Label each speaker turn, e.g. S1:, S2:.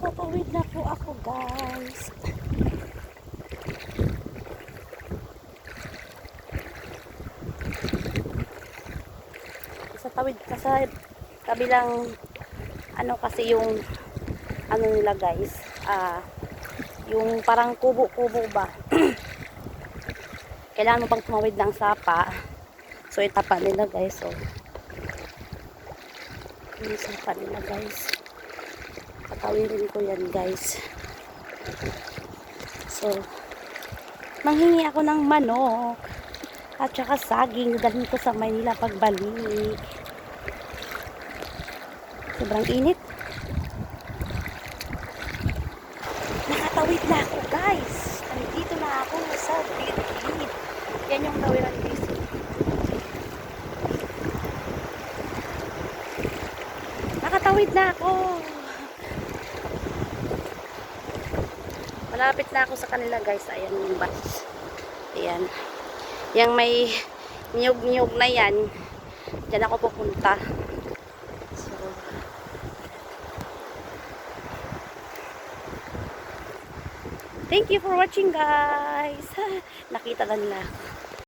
S1: Tatawid na po ako, guys. Sa tawid kasi kabilang ano kasi yung ano nila, guys. Yung parang kubo-kubo ba. Kailangan mo pang tumawid ng sapa. So itapa nila, guys. So yung sapa nila, guys. Patawirin ko yan, guys. So manghingi ako ng manok at saka saging, dalhin ko sa Maynila pagbalik. Sobrang init. Nakatawid na ako, guys. Nandito na ako sa gilid. Yan yung tawiran, guys. Nakatawid na ako. Malapit na ako sa kanila, guys. Ayan yung bus. Ayan. Yang may niyog-niyog na yan. Diyan ako pupunta. So, thank you for watching, guys. Nakita na nila.